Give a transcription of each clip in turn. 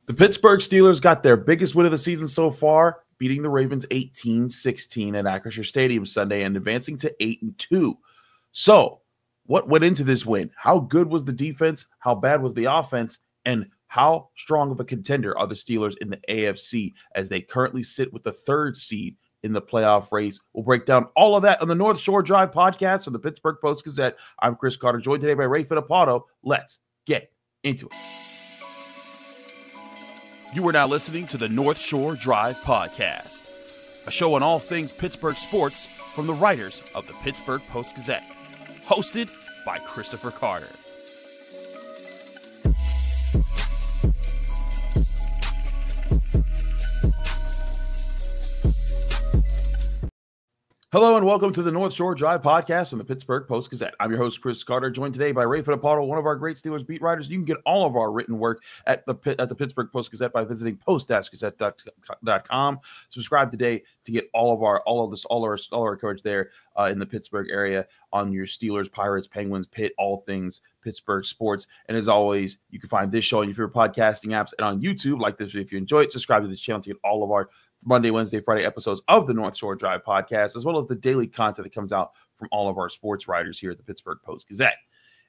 The Pittsburgh Steelers got their biggest win of the season so far, beating the Ravens 18-16 at Acrisure Stadium Sunday and advancing to 8-2. So, what went into this win? How good was the defense? How bad was the offense? And how strong of a contender are the Steelers in the AFC as they currently sit with the third seed in the playoff race? We'll break down all of that on the North Shore Drive podcast of the Pittsburgh Post-Gazette. I'm Chris Carter, joined today by Ray Fittipaldo. Let's get into it. You are now listening to the North Shore Drive podcast, a show on all things Pittsburgh sports from the writers of the Pittsburgh Post-Gazette, hosted by Christopher Carter. Hello and welcome to the North Shore Drive podcast on the Pittsburgh Post-Gazette. I'm your host, Chris Carter, joined today by Ray Fittipaldo, one of our great Steelers beat writers. You can get all of our written work at the Pittsburgh Post-Gazette by visiting post-gazette.com. Subscribe today to get all our coverage there in the Pittsburgh area on your Steelers, Pirates, Penguins, Pitt, all things Pittsburgh sports. And as always, you can find this show on your favorite podcasting apps and on YouTube. Like this if you enjoy it. Subscribe to this channel to get all of our Monday, Wednesday, Friday episodes of the North Shore Drive podcast, as well as the daily content that comes out from all of our sports writers here at the Pittsburgh Post-Gazette.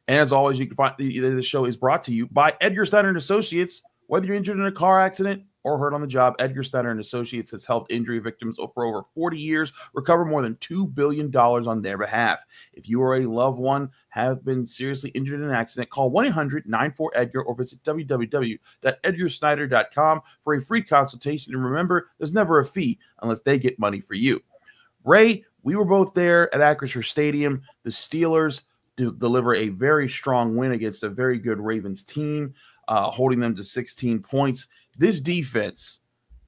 And as always, you can find the show is brought to you by Edgar Snyder Associates. Whether you're injured in a car accident or hurt on the job, Edgar Snyder Associates has helped injury victims for over 40 years recover more than $2 billion on their behalf. If you or a loved one have been seriously injured in an accident, call 1-800-94-EDGAR or visit www.edgarsnyder.com for a free consultation. And remember, there's never a fee unless they get money for you. Ray, we were both there at Acrisure Stadium. The Steelers deliver a very strong win against a very good Ravens team, holding them to 16 points. This defense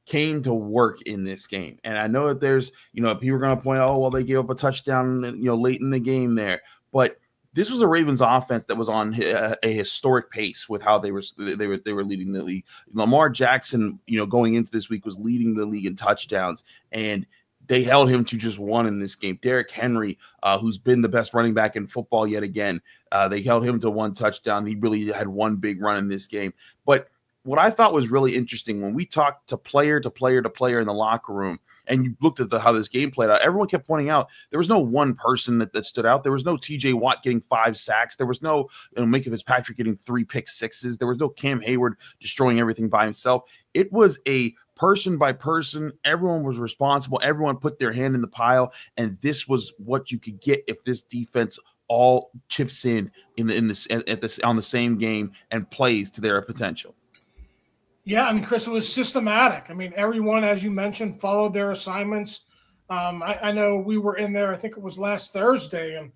came to work in this game. And I know that there's, people are going to point out, oh, well, they gave up a touchdown, late in the game there. But this was a Ravens offense that was on a historic pace with how they were leading the league. Lamar Jackson, going into this week was leading the league in touchdowns, and they held him to just one in this game. Derrick Henry, who's been the best running back in football yet again, they held him to one touchdown. He really had one big run in this game. But what I thought was really interesting, when we talked to player in the locker room, and you looked at how this game played out, everyone kept pointing out there was no one person that stood out. There was no T.J. Watt getting 5 sacks. There was no Minkah Fitzpatrick getting 3 pick sixes. There was no Cam Heyward destroying everything by himself. It was a person by person. Everyone was responsible. Everyone put their hand in the pile, and this was what you could get if this defense all chips in on the same game and plays to their potential. Yeah, Chris, it was systematic. Everyone, as you mentioned, followed their assignments. I know we were in there, I think it was last Thursday, and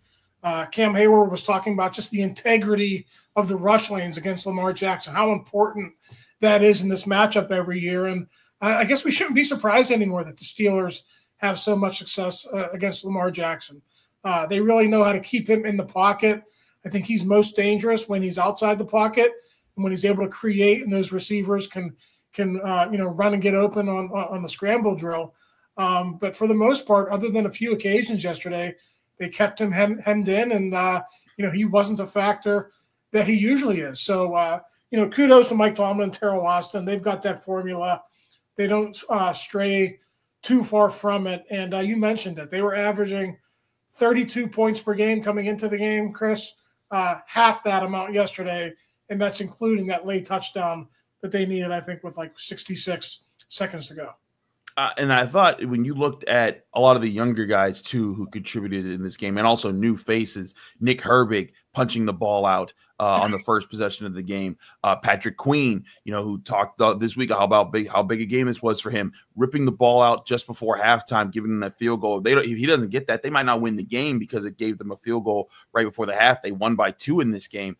Cam Heyward was talking about just the integrity of the rush lanes against Lamar Jackson, how important that is in this matchup every year. And I guess we shouldn't be surprised anymore that the Steelers have so much success against Lamar Jackson. They really know how to keep him in the pocket. I think he's most dangerous when he's outside the pocket, and when he's able to create, and those receivers can run and get open on the scramble drill. But for the most part, other than a few occasions yesterday, they kept him hemmed in, and he wasn't a factor that he usually is. So kudos to Mike Tomlin and Teryl. They've got that formula. They don't stray too far from it. And you mentioned it. They were averaging 32 points per game coming into the game, Chris. Half that amount yesterday. And that's including that late touchdown that they needed, I think, with like 66 seconds to go. And I thought when you looked at a lot of the younger guys, too, who contributed in this game, and also new faces, Nick Herbig punching the ball out on the first possession of the game. Patrick Queen, who talked this week how big a game this was for him, ripping the ball out just before halftime, giving them that field goal. If he doesn't get that, they might not win the game because it gave them a field goal right before the half. They won by 2 in this game.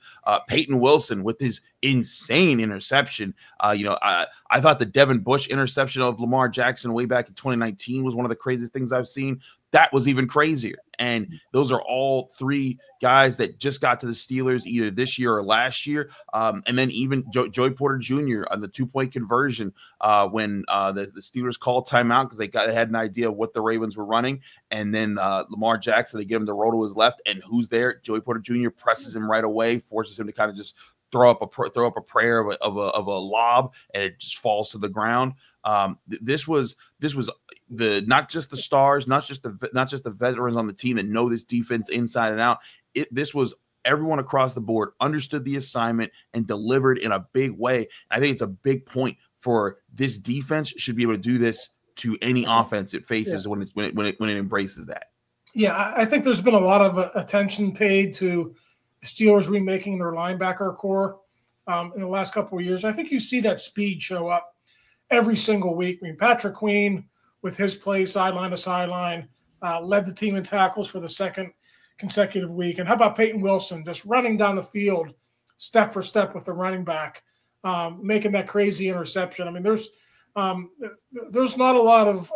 Payton Wilson with his insane interception. I thought the Devin Bush interception of Lamar Jackson way back in 2019 was one of the craziest things I've seen. That was even crazier. And those are all 3 guys that just got to the Steelers either this year or last year. And then even Joey Porter Jr. on the 2-point conversion when the Steelers called timeout because they had an idea of what the Ravens were running. And then Lamar Jackson, they get him to roll to his left. And who's there? Joey Porter Jr. presses him right away, forces him to kind of just throw up a prayer of a lob and it just falls to the ground. This was not just the stars, not just the veterans on the team that know this defense inside and out. This was everyone across the board understood the assignment and delivered in a big way. I think it's a big point for this defense should be able to do this to any offense it faces when it embraces that. Yeah, I think there's been a lot of attention paid to the Steelers remaking their linebacker core in the last couple of years. I think you see that speed show up every single week. I mean, Patrick Queen, with his play sideline to sideline, led the team in tackles for the second consecutive week. And how about Payton Wilson just running down the field step for step with the running back, making that crazy interception? I mean, there's not a lot of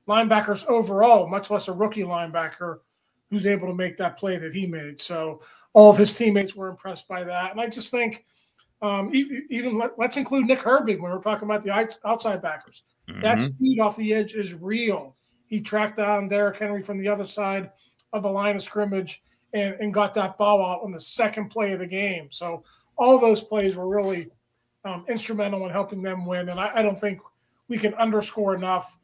linebackers overall, much less a rookie linebacker, who's able to make that play that he made. So all of his teammates were impressed by that. And I just think let's include Nick Herbig when we're talking about the outside backers. Mm-hmm. That speed off the edge is real. He tracked down Derrick Henry from the other side of the line of scrimmage and got that ball out on the second play of the game. So all those plays were really instrumental in helping them win. And I don't think we can underscore enough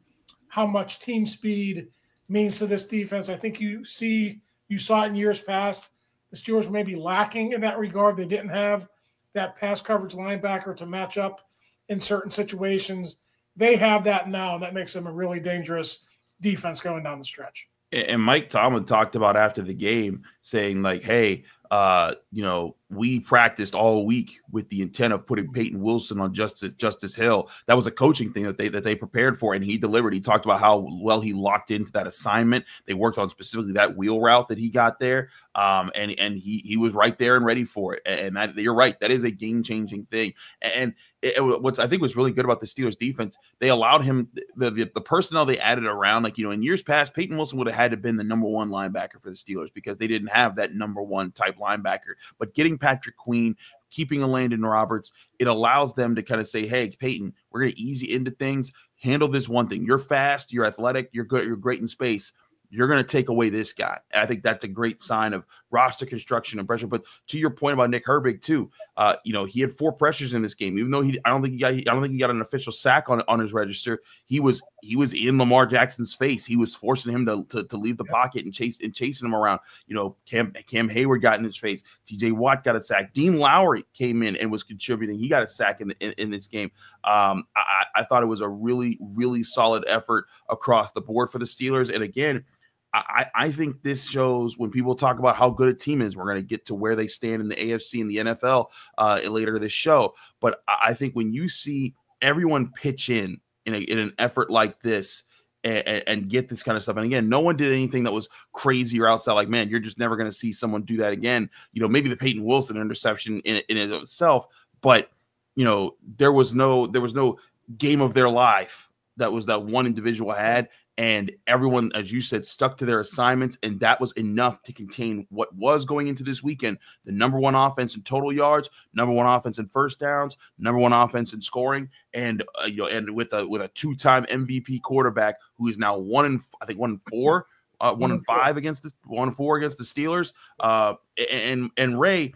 how much team speed means to this defense. I think you saw it in years past. The Steelers were maybe lacking in that regard. They didn't have that pass coverage linebacker to match up in certain situations. They have that now, and that makes them a really dangerous defense going down the stretch. And Mike Tomlin talked about after the game saying, like, hey, we practiced all week with the intent of putting Payton Wilson on Justice Hill. That was a coaching thing that they prepared for, and he delivered. He talked about how well he locked into that assignment. They worked on specifically that wheel route that he got there, and he was right there and ready for it. And that, you're right, that is a game-changing thing. And what I think was really good about the Steelers defense, they allowed him the personnel they added around. Like, in years past, Payton Wilson would have had to have been the number one linebacker for the Steelers because they didn't have that number one type linebacker. But getting Patrick Queen, keeping a Landon Roberts, it allows them to kind of say, hey, Payton, we're going to ease you into things. Handle this one thing. You're fast, you're athletic, you're good, you're great in space. You're going to take away this guy. And I think that's a great sign of roster construction and pressure. But to your point about Nick Herbig too, he had 4 pressures in this game. Even though I don't think he got an official sack on his register. He was in Lamar Jackson's face. He was forcing him to leave the pocket and chasing him around. Cam Heyward got in his face. TJ Watt got a sack. Dean Lowry came in and was contributing. He got a sack in this game. I thought it was a really, really solid effort across the board for the Steelers. And again, I think this shows when people talk about how good a team is, we're going to get to where they stand in the AFC and the NFL later this show. But I think when you see everyone pitch in an effort like this and get this kind of stuff, and again, no one did anything that was crazy or outside. Like, man, you're just never going to see someone do that again. Maybe the Payton Wilson interception in itself, but there was no game of their life that one individual had. And everyone, as you said, stuck to their assignments, and that was enough to contain what was going into this weekend: the number one offense in total yards, number one offense in first downs, number one offense in scoring, and with a 2-time MVP quarterback who is now 1-4 against the Steelers. And Ray,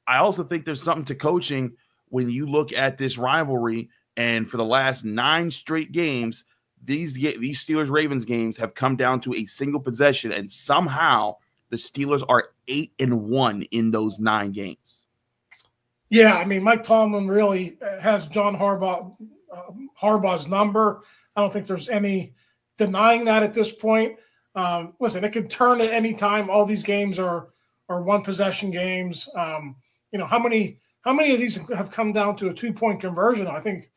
I also think there's something to coaching when you look at this rivalry, and for the last 9 straight games, these Steelers-Ravens games have come down to a single possession, and somehow the Steelers are 8-1 in those 9 games. Yeah, I mean, Mike Tomlin really has John Harbaugh's number. I don't think there's any denying that at this point. Listen, it could turn at any time. All these games are one-possession games. How many of these have come down to a 2-point conversion? I think,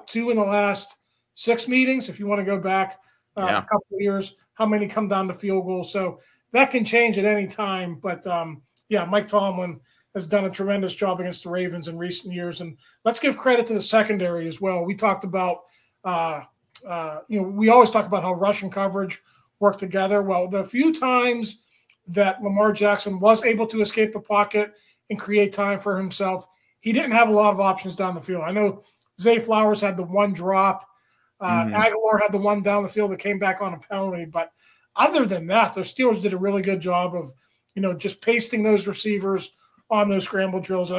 2 in the last 6 meetings, if you want to go back a couple of years, how many come down to field goals? So that can change at any time. But, Mike Tomlin has done a tremendous job against the Ravens in recent years. And let's give credit to the secondary as well. We talked about, we always talk about how rush and coverage work together. Well, the few times that Lamar Jackson was able to escape the pocket and create time for himself, he didn't have a lot of options down the field. I know Zay Flowers had the one drop. Aguilar had the one down the field that came back on a penalty. But other than that, the Steelers did a really good job of, just pasting those receivers on those scramble drills.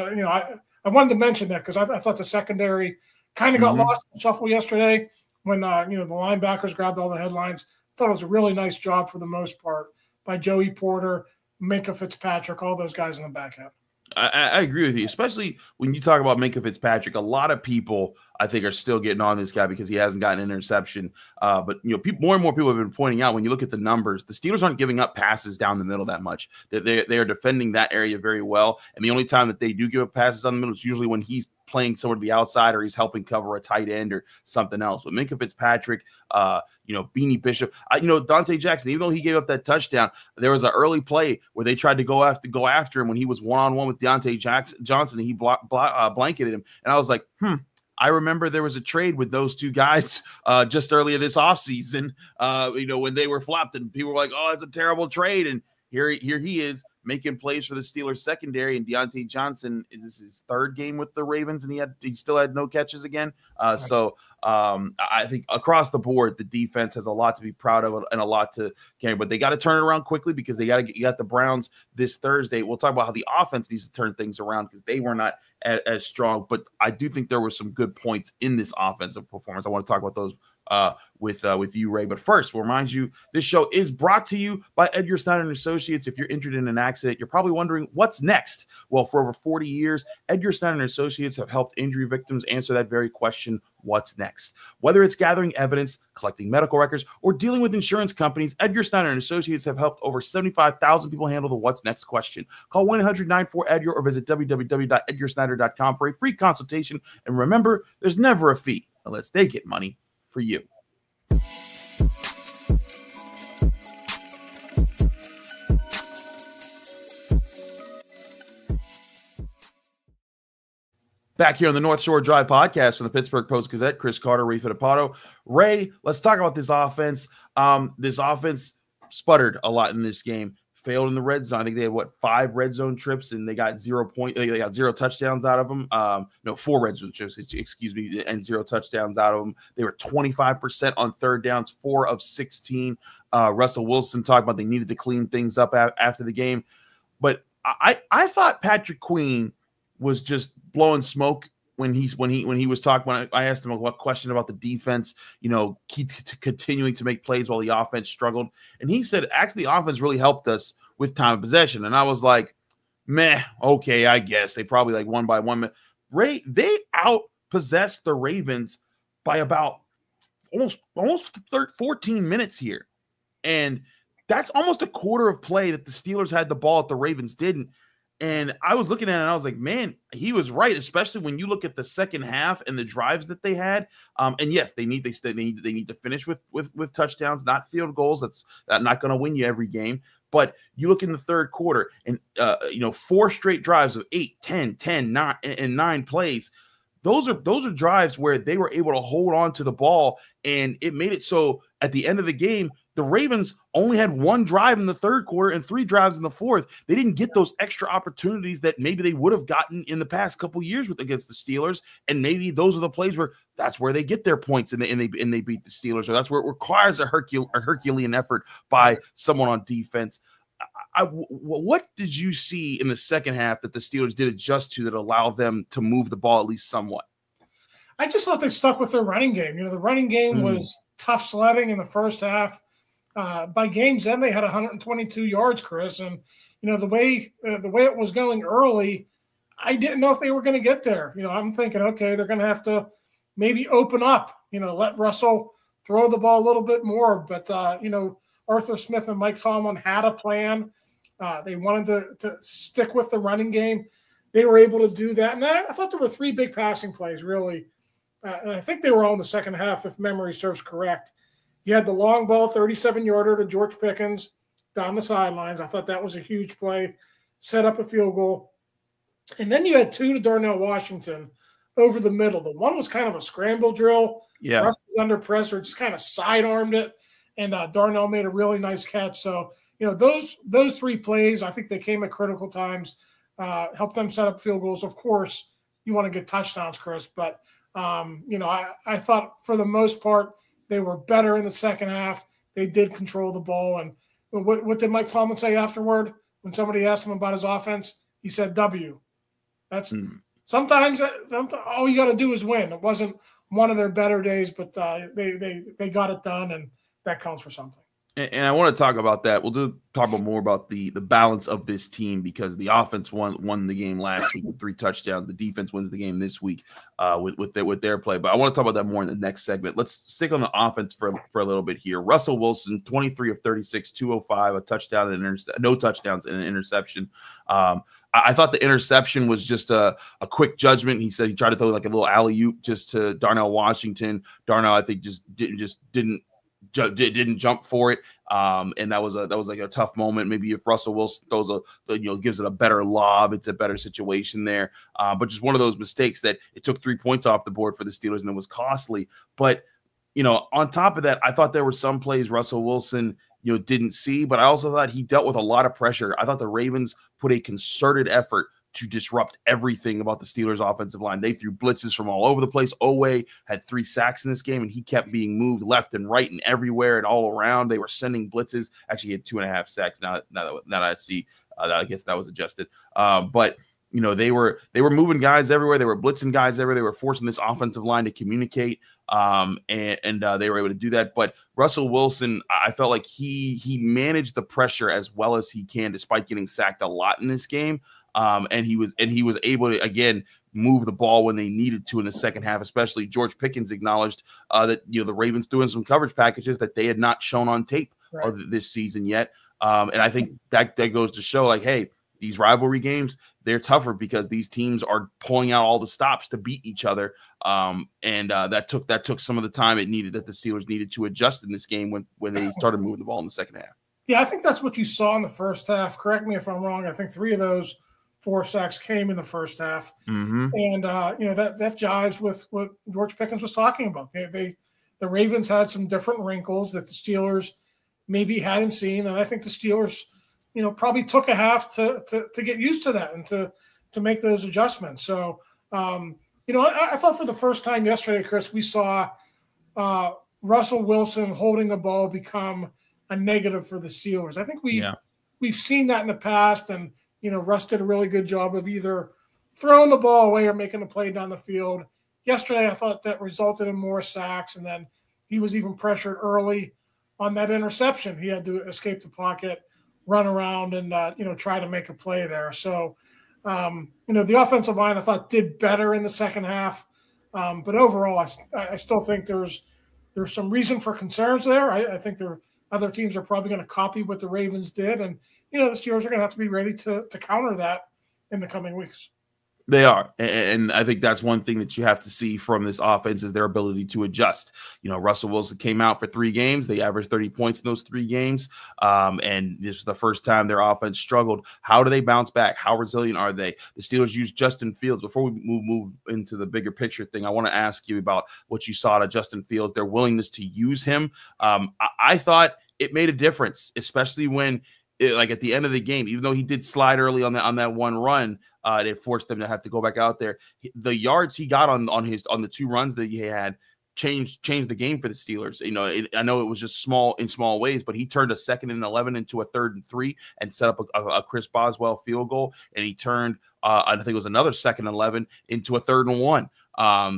I wanted to mention that because I thought the secondary kind of got lost in the shuffle yesterday when the linebackers grabbed all the headlines. I thought it was a really nice job for the most part by Joey Porter, Minkah Fitzpatrick, all those guys in the back end. I agree with you, especially when you talk about Minkah Fitzpatrick. A lot of people, I think, are still getting on this guy because he hasn't gotten an interception. But more and more people have been pointing out when you look at the numbers, the Steelers aren't giving up passes down the middle that much. They are defending that area very well. And the only time that they do give up passes down the middle is usually when he's playing somewhere to the outside or he's helping cover a tight end or something else. But Minkah Fitzpatrick, Beanie Bishop, Dante Jackson, even though he gave up that touchdown, there was an early play where they tried to go after him when he was one-on-one with Dante Johnson, and he blanketed him. And I was like, I remember there was a trade with those two guys just earlier this offseason, when they were flopped, and people were like, oh, it's a terrible trade. And here he is making plays for the Steelers secondary, and Deontay Johnson, this is his third game with the Ravens, and he still had no catches again. So I think across the board, the defense has a lot to be proud of and a lot to carry, but they got to turn it around quickly because you got the Browns this Thursday. We'll talk about how the offense needs to turn things around because they were not as strong, but I do think there were some good points in this offensive performance. I want to talk about those with you, Ray. But first, we'll remind you, this show is brought to you by Edgar Snyder Associates. If you're injured in an accident, you're probably wondering what's next. Well, for over 40 years, Edgar Snyder Associates have helped injury victims answer that very question, what's next? Whether it's gathering evidence, collecting medical records, or dealing with insurance companies, Edgar Snyder Associates have helped over 75,000 people handle the what's next question. Call 1-800-994-EDGAR or visit www.edgarsnyder.com for a free consultation. And remember, there's never a fee unless they get money for you. Back here on the North Shore Drive podcast from the Pittsburgh Post-Gazette, Chris Carter, Ray Fittipaldo. Ray, let's talk about this offense. This offense sputtered a lot in this game, failed in the red zone. I think they had 5 red zone trips, and they got 0 touchdowns out of them. 4 red zone trips, excuse me, and 0 touchdowns out of them. They were 25% on third downs, 4 of 16. Russell Wilson talked about they needed to clean things up after the game, but I thought Patrick Queen was just blowing smoke when he was talking. When I asked him a question about the defense, continuing to make plays while the offense struggled, and he said actually the offense really helped us with time of possession. And I was like, meh, okay, I guess they probably won by 1 minute. Ray, they outpossessed the Ravens by about almost 14 minutes here, and that's almost a quarter of play that the Steelers had the ball that the Ravens didn't. And I was looking at it and I was like, man, he was right, especially when you look at the second half and the drives that they had. And yes, they need to finish with touchdowns, not field goals. That's not going to win you every game. But you look in the third quarter and 4 straight drives of 8, 10, 9 and 9 plays. Those are drives where they were able to hold on to the ball, and it made it so at the end of the game, the Ravens only had 1 drive in the third quarter and 3 drives in the fourth. They didn't get those extra opportunities that maybe they would have gotten in the past couple years against the Steelers, and maybe those are the plays where that's where they get their points and they beat the Steelers, or that's where it requires a Herculean effort by someone on defense. What did you see in the second half that the Steelers did adjust to that allowed them to move the ball at least somewhat? I just thought they stuck with their running game. The running game was tough sledding in the first half. By game's end, they had 122 yards, Chris. And, the way it was going early, I didn't know if they were going to get there. I'm thinking, okay, they're going to have to maybe open up, let Russell throw the ball a little bit more. But, Arthur Smith and Mike Tomlin had a plan. They wanted to stick with the running game. They were able to do that. And I thought there were 3 big passing plays, really. And I think they were all in the second half, if memory serves correct. You had the long ball, 37-yarder to George Pickens down the sidelines. I thought that was a huge play, set up a field goal. And then you had 2 to Darnell Washington over the middle. The one was kind of a scramble drill. Yeah. Russ was under pressure, just kind of sidearmed it. And Darnell made a really nice catch. So, those 3 plays, I think they came at critical times, helped them set up field goals. Of course, you want to get touchdowns, Chris. But, I thought for the most part, they were better in the second half. They did control the ball. And what did Mike Tomlin say afterward when somebody asked him about his offense? He said, W. That's sometimes all you got to do is win. It wasn't one of their better days, but they got it done, and that counts for something. And I want to talk about that. We'll talk about more about the balance of this team, because the offense won the game last week with 3 touchdowns. The defense wins the game this week with their play. But I want to talk about that more in the next segment. Let's stick on the offense for a little bit here. Russell Wilson, 23 of 36, 205, a touchdown and no touchdowns and an interception. I thought the interception was just a quick judgment. He said he tried to throw like a little alley-oop just to Darnell Washington. Darnell, I think, didn't jump for it, and that was like a tough moment. Maybe if Russell Wilson gives it a better lob, it's a better situation there. But just one of those mistakes that it took 3 points off the board for the Steelers, and it was costly. But on top of that, I thought there were some plays Russell Wilson didn't see, but I also thought he dealt with a lot of pressure. I thought the Ravens put a concerted effort to disrupt everything about the Steelers' offensive line. They threw blitzes from all over the place. Owe had 3 sacks in this game, and he kept being moved left and right and everywhere and all around. They were sending blitzes. Actually, he had 2.5 sacks. Now that I see, I guess that was adjusted. But they were moving guys everywhere. They were blitzing guys everywhere. They were forcing this offensive line to communicate, and they were able to do that. But Russell Wilson, I felt like he managed the pressure as well as he can, despite getting sacked a lot in this game. And he was able to, again, move the ball when they needed to in the second half. Especially George Pickens acknowledged that the Ravens threw in some coverage packages that they had not shown on tape this season yet. And I think that goes to show, like, hey, these rivalry games, they're tougher because these teams are pulling out all the stops to beat each other. And that took some of the time that the Steelers needed to adjust in this game when they started moving the ball in the second half. Yeah, I think that's what you saw in the first half. Correct me if I'm wrong. I think 3 of those 4 sacks came in the first half. Mm-hmm. And, that jives with what George Pickens was talking about. The Ravens had some different wrinkles that the Steelers maybe hadn't seen. And I think the Steelers, probably took a half to get used to that and to make those adjustments. So, I thought for the first time yesterday, Chris, we saw Russell Wilson holding the ball become a negative for the Steelers. I think we've seen that in the past, and Russ did a really good job of either throwing the ball away or making a play down the field. Yesterday, I thought that resulted in more sacks, and then he was even pressured early on that interception. He had to escape the pocket, run around, and try to make a play there. So, the offensive line I thought did better in the second half, but overall, I still think there's some reason for concerns there. I think other teams are probably going to copy what the Ravens did, and the Steelers are going to have to be ready to counter that in the coming weeks. They are, and I think that's one thing that you have to see from this offense is their ability to adjust. Russell Wilson came out for 3 games. They averaged 30 points in those 3 games, and this is the first time their offense struggled. How do they bounce back? How resilient are they? The Steelers used Justin Fields. Before we move into the bigger picture thing, I want to ask you about what you saw to Justin Fields, their willingness to use him. I thought it made a difference, especially when at the end of the game, even though he did slide early on that one run, it forced them to have to go back out there. The yards he got on the 2 runs that he had changed the game for the Steelers. I know it was just in small ways, but he turned a 2nd and 11 into a 3rd and 3 and set up a Chris Boswell field goal, and he turned I think it was another 2nd and 11 into a 3rd and 1.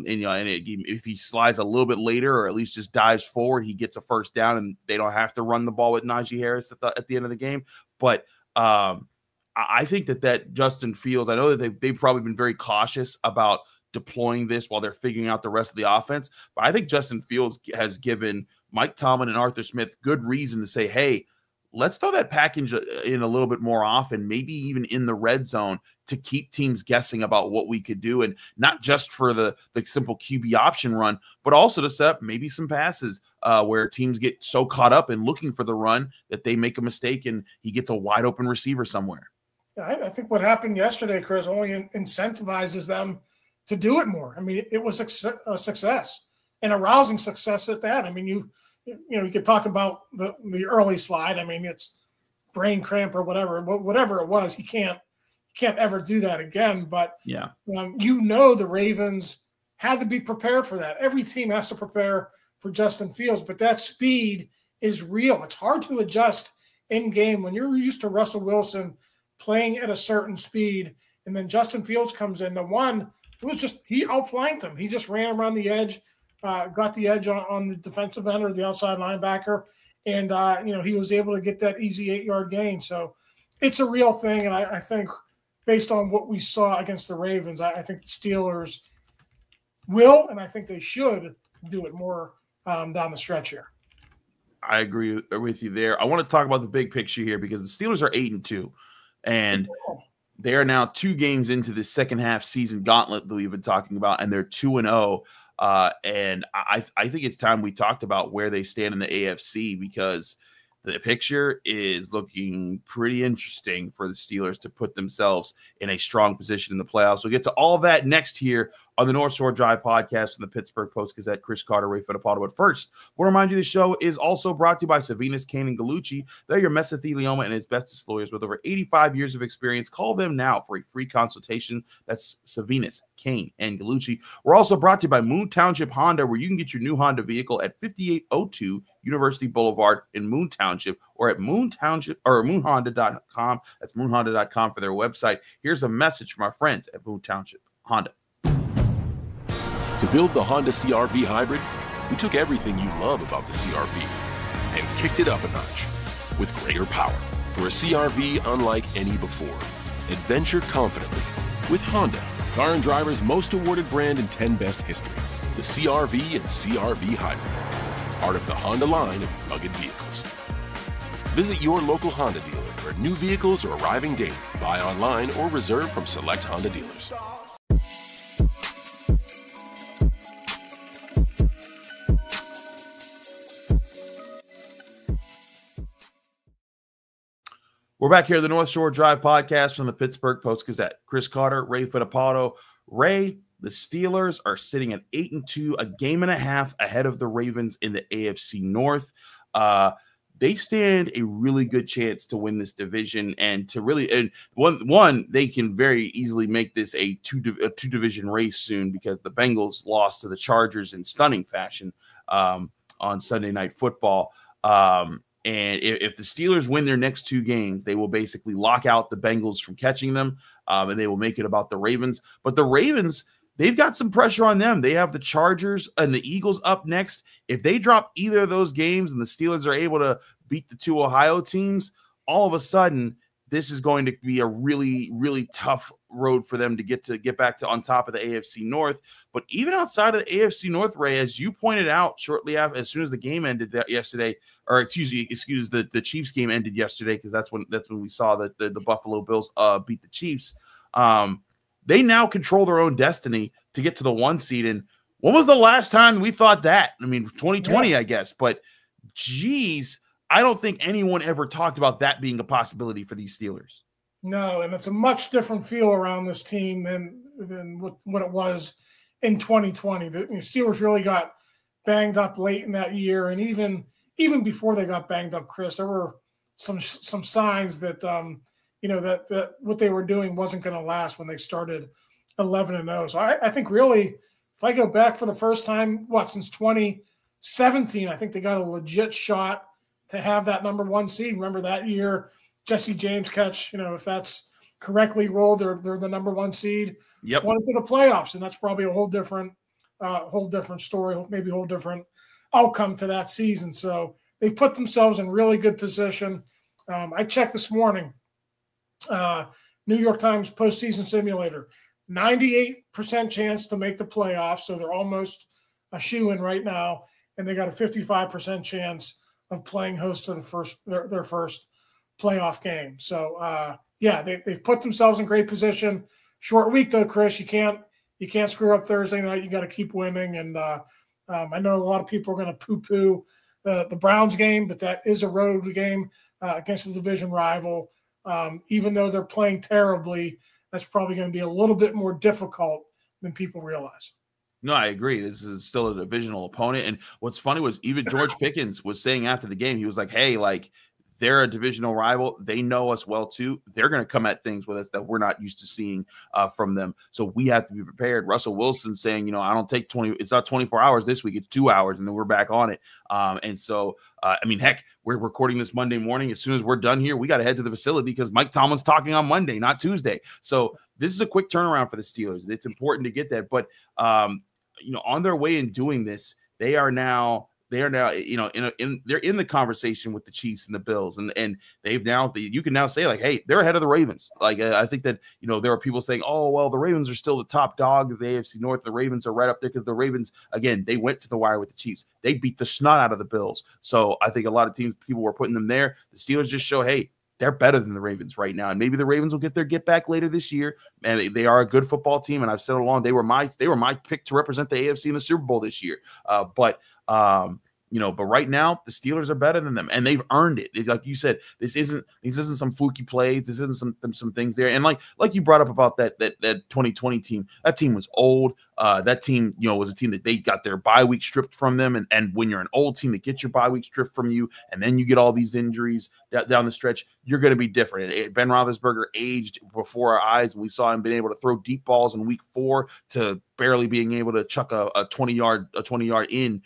If he slides a little bit later, or at least just dives forward, he gets a first down, and they don't have to run the ball with Najee Harris at the end of the game. But I think that Justin Fields, I know that they've probably been very cautious about deploying this while they're figuring out the rest of the offense. But I think Justin Fields has given Mike Tomlin and Arthur Smith good reason to say, hey, let's throw that package in a little bit more often, maybe even in the red zone, to keep teams guessing about what we could do, and not just for the simple QB option run, but also to set up maybe some passes where teams get so caught up in looking for the run that they make a mistake and he gets a wide open receiver somewhere. Yeah, I think what happened yesterday, Chris, only incentivizes them to do it more. I mean, it was a success, and a rousing success at that. I mean, you could talk about the early slide. I mean, it's brain cramp or whatever it was. He can't ever do that again. But yeah, the Ravens had to be prepared for that. Every team has to prepare for Justin Fields, but that speed is real. It's hard to adjust in game when you're used to Russell Wilson playing at a certain speed, and then Justin Fields comes in. The one It was just he outflanked him. He just ran around the edge, got the edge on the defensive end or the outside linebacker, and he was able to get that easy 8-yard gain. So it's a real thing, and I think based on what we saw against the Ravens, I think the Steelers will, and I think they should do it more down the stretch here. I agree with you there. I want to talk about the big picture here because the Steelers are 8-2, and they are now 2 games into the second half season gauntlet that we've been talking about, and they're 2-0. And I think it's time we talked about where they stand in the AFC, because the picture is looking pretty interesting for the Steelers to put themselves in a strong position in the playoffs. We'll get to all that next here on the North Shore Drive podcast from the Pittsburgh Post-Gazette. Chris Carter, Ray Fittipaldo. But first, I want to remind you the show is also brought to you by Savinas, Kane, and Gallucci. They're your mesothelioma and asbestos lawyers with over 85 years of experience. Call them now for a free consultation. That's Savinas, Kane, and Gallucci. We're also brought to you by Moon Township Honda, where you can get your new Honda vehicle at 5802 University Boulevard in Moon Township, or at moonhonda.com. That's moonhonda.com for their website. Here's a message from our friends at Moon Township Honda. To build the Honda CR-V Hybrid, we took everything you love about the CR-V and kicked it up a notch with greater power for a CR-V unlike any before. Adventure confidently with Honda, car and driver's most awarded brand in 10 best history. The CR-V and CR-V Hybrid, part of the Honda line of rugged vehicles. Visit your local Honda dealer where new vehicles are arriving daily. Buy online or reserve from select Honda dealers. We're back here at the North Shore Drive podcast from the Pittsburgh Post-Gazette. Chris Carter, Ray Fittipaldo. Ray, the Steelers are sitting at 8-2, a game and a half ahead of the Ravens in the AFC North. They stand a really good chance to win this division, and to really, and one they can very easily make this a two-division race soon, because the Bengals lost to the Chargers in stunning fashion on Sunday Night Football. And if the Steelers win their next 2 games, they will basically lock out the Bengals from catching them, and they will make it about the Ravens. But the Ravens, they've got some pressure on them. They have the Chargers and the Eagles up next. If they drop either of those games and the Steelers are able to beat the 2 Ohio teams, all of a sudden, this is going to be a really, really tough road for them to get back to on top of the AFC North. But even outside of the AFC North, Ray, as you pointed out shortly after, as soon as the game ended yesterday, or the Chiefs game ended yesterday, because that's when we saw that the Buffalo Bills beat the Chiefs. They now control their own destiny to get to the 1 seed. And when was the last time we thought that? I mean, 2020, yeah. I guess. But geez, I don't think anyone ever talked about that being a possibility for these Steelers. No, and it's a much different feel around this team than what it was in 2020. The Steelers really got banged up late in that year, and even before they got banged up, Chris, there were some signs that that what they were doing wasn't going to last when they started 11-0. So I think really, if I go back for the first time, since 2017, I think they got a legit shot to have that number 1 seed. Remember that year, Jesse James catch, if that's correctly rolled, they're the number 1 seed. Yep. Went into the playoffs, and that's probably a whole different story, maybe a whole different outcome to that season. So they put themselves in really good position. I checked this morning, New York Times postseason simulator, 98% chance to make the playoffs. So they're almost a shoo-in right now, and they got a 55% chance of playing host to their first playoff game. So they've put themselves in great position. Short week though, Chris. You can't screw up Thursday night. You got to keep winning. And I know a lot of people are going to poo-poo the Browns game, but that is a road game against a division rival. Even though they're playing terribly, that's probably going to be a little bit more difficult than people realize. No, I agree. This is still a divisional opponent. And what's funny was even George Pickens was saying after the game, he was like, hey, they're a divisional rival. They know us well too. They're going to come at things with us that we're not used to seeing from them. So we have to be prepared. Russell Wilson saying, I don't take 20. It's not 24 hours this week. It's 2 hours, and then we're back on it. And so, heck, we're recording this Monday morning. As soon as we're done here, we got to head to the facility because Mike Tomlin's talking on Monday, not Tuesday. So this is a quick turnaround for the Steelers. It's important to get that. But, on their way in doing this, they're in the conversation with the Chiefs and the Bills, and you can now say like, hey, they're ahead of the Ravens. Like I think that there are people saying, oh well, the Ravens are still the top dog of the AFC North. The Ravens are right up there because the Ravens, again, they went to the wire with the Chiefs. They beat the snot out of the Bills. So I think a lot of people were putting them there. The Steelers just show, hey, they're better than the Ravens right now, and maybe the Ravens will get their get back later this year. And they are a good football team, and I've said it along, they were my pick to represent the AFC in the Super Bowl this year. But right now the Steelers are better than them, and they've earned it. Like you said, this isn't some fluky plays. This isn't some things there. And like you brought up about that 2020 team, that team was old. That team, was a team that they got their bye week stripped from them. And when you're an old team that gets your bye week stripped from you, and then you get all these injuries down the stretch, you're going to be different. Ben Roethlisberger aged before our eyes, and we saw him being able to throw deep balls in week 4 to barely being able to chuck a 20-yard in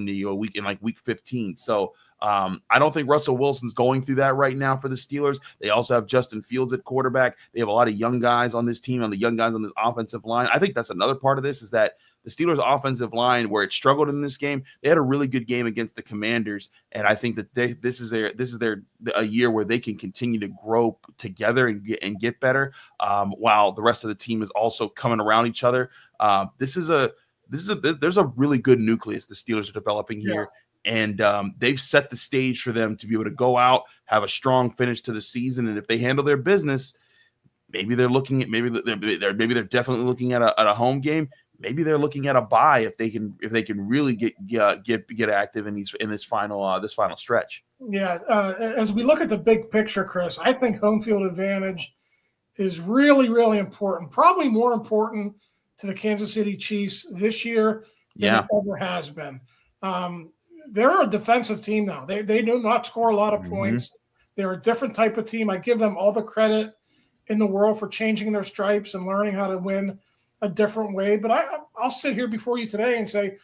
the week in like week 15. So I don't think Russell Wilson's going through that right now for the Steelers. They also have Justin Fields at quarterback. They have a lot of young guys on this team, on the young guys on this offensive line. I think that's another part of this, is that the Steelers offensive line, where it struggled in this game, they had a really good game against the Commanders. And I think that this is a year where they can continue to grow together and get better, while the rest of the team is also coming around each other. There's a really good nucleus the Steelers are developing here. And they've set the stage for them to be able to go out, have a strong finish to the season, and if they handle their business, maybe they're definitely looking at a home game. Maybe they're looking at a bye if they can really get active in this final stretch. Yeah, as we look at the big picture, Chris, I think home field advantage is really, really important. Probably more important to the Kansas City Chiefs this year than it ever has been. They're a defensive team now. They do not score a lot of points. They're a different type of team. I give them all the credit in the world for changing their stripes and learning how to win a different way. But I'll sit here before you today and say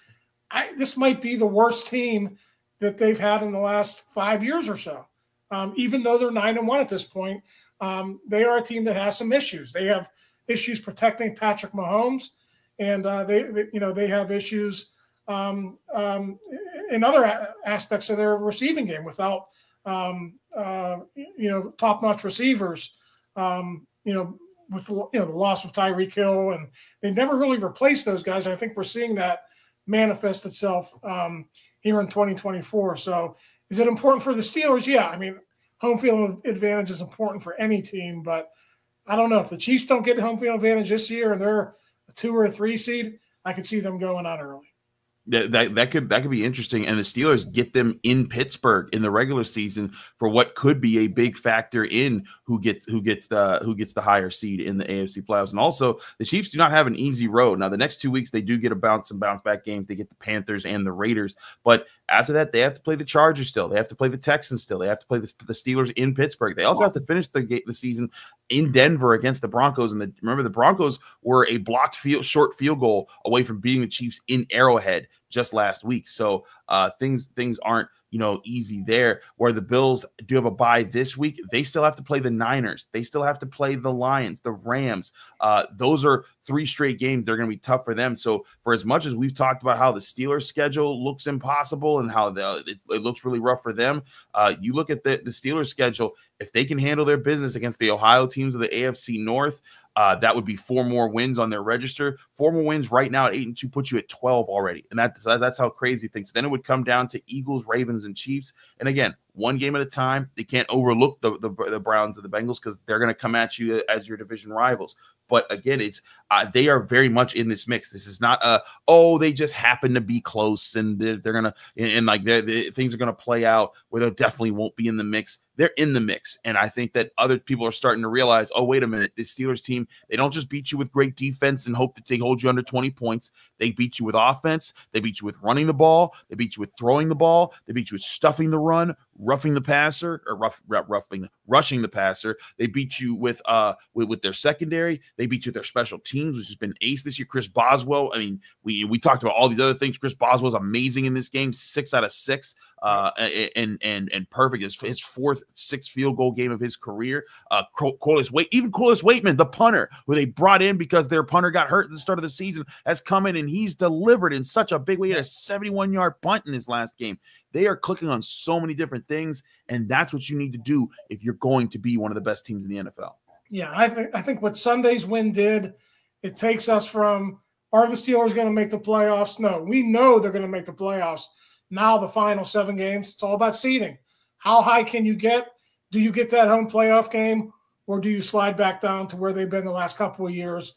this might be the worst team that they've had in the last 5 years or so. Even though they're 9-1 at this point, they are a team that has some issues. They have issues protecting Patrick Mahomes, and they have issues in other aspects of their receiving game without top-notch receivers. With the loss of Tyreek Hill, and they never really replaced those guys. And I think we're seeing that manifest itself here in 2024. So is it important for the Steelers? Yeah, I mean, home field advantage is important for any team, but I don't know if the Chiefs don't get home field advantage this year and they're a 2 or a 3 seed, I could see them going out early. That could be interesting, and the Steelers get them in Pittsburgh in the regular season for what could be a big factor in who gets the higher seed in the AFC playoffs. And also, the Chiefs do not have an easy road. Now, the next 2 weeks they do get bounce back games. They get the Panthers and the Raiders, but after that they have to play the Chargers still. They have to play the Texans still. They have to play the Steelers in Pittsburgh. They also have to finish the season in Denver against the Broncos. And remember, the Broncos were a blocked short field goal away from beating the Chiefs in Arrowhead just last week. So things aren't easy there. Where the Bills do have a bye this week, they still have to play the Niners. They still have to play the Lions, the Rams. Those are 3 straight games. They're going to be tough for them. So for as much as we've talked about how the Steelers schedule looks impossible and how it looks really rough for them, you look at the Steelers schedule. If they can handle their business against the Ohio teams of the AFC North, that would be 4 more wins on their register. 4 more wins right now at 8-2 puts you at 12 already. And that's how crazy things. Then it would come down to Eagles, Ravens, and Chiefs. And again, one game at a time. They can't overlook the Browns and the Bengals because they're going to come at you as your division rivals. But again, it's they are very much in this mix. This is not they just happen to be close and they're gonna things are gonna play out where they definitely won't be in the mix. They're in the mix, and I think that other people are starting to realize, oh, wait a minute, this Steelers team, they don't just beat you with great defense and hope that they hold you under 20 points. They beat you with offense. They beat you with running the ball. They beat you with throwing the ball. They beat you with stuffing the run, rushing the passer. They beat you with their secondary. They beat you with their special teams, which has been ace this year. Chris Boswell. I mean, we talked about all these other things. Chris Boswell is amazing in this game. 6 out of 6, and perfect. His fourth 6 field goal game of his career. Corliss Waitman, the punter, who they brought in because their punter got hurt at the start of the season, has come in and he's delivered in such a big way. He had a 71-yard punt in his last game. They are clicking on so many different things, and that's what you need to do if you're going to be one of the best teams in the NFL. Yeah, I think what Sunday's win did, it takes us from, are the Steelers going to make the playoffs? No, we know they're going to make the playoffs. Now the final 7 games, it's all about seeding. How high can you get? Do you get that home playoff game, or do you slide back down to where they've been the last couple of years,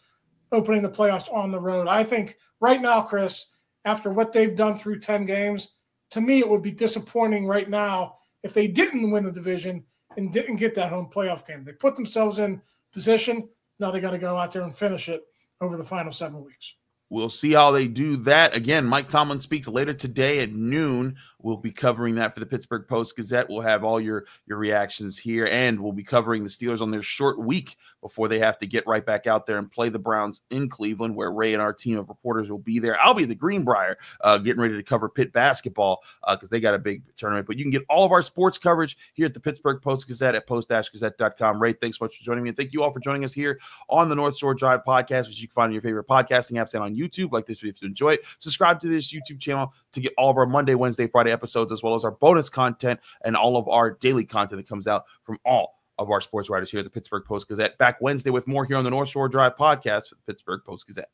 opening the playoffs on the road? I think right now, Chris, after what they've done through 10 games, to me it would be disappointing right now if they didn't win the division and didn't get that home playoff game. They put themselves in position. Now they got to go out there and finish it over the final 7 weeks. We'll see how they do that. Again, Mike Tomlin speaks later today at noon. We'll be covering that for the Pittsburgh Post-Gazette. We'll have all your reactions here, and we'll be covering the Steelers on their short week before they have to get right back out there and play the Browns in Cleveland, where Ray and our team of reporters will be there. I'll be at the Greenbrier getting ready to cover Pitt basketball because they got a big tournament. But you can get all of our sports coverage here at the Pittsburgh Post-Gazette at post-gazette.com. Ray, thanks so much for joining me. And thank you all for joining us here on the North Shore Drive podcast, which you can find on your favorite podcasting apps and on YouTube. Like this video if you enjoy it. Subscribe to this YouTube channel to get all of our Monday, Wednesday, Friday episodes, as well as our bonus content and all of our daily content that comes out from all of our sports writers here at the Pittsburgh Post-Gazette. Back Wednesday with more here on the North Shore Drive podcast for the Pittsburgh Post-Gazette.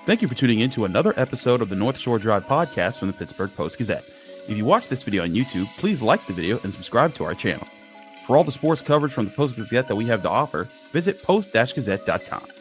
Thank you for tuning in to another episode of the North Shore Drive podcast from the Pittsburgh Post-Gazette. If you watch this video on YouTube, please like the video and subscribe to our channel. For all the sports coverage from the Post-Gazette that we have to offer, visit post-gazette.com.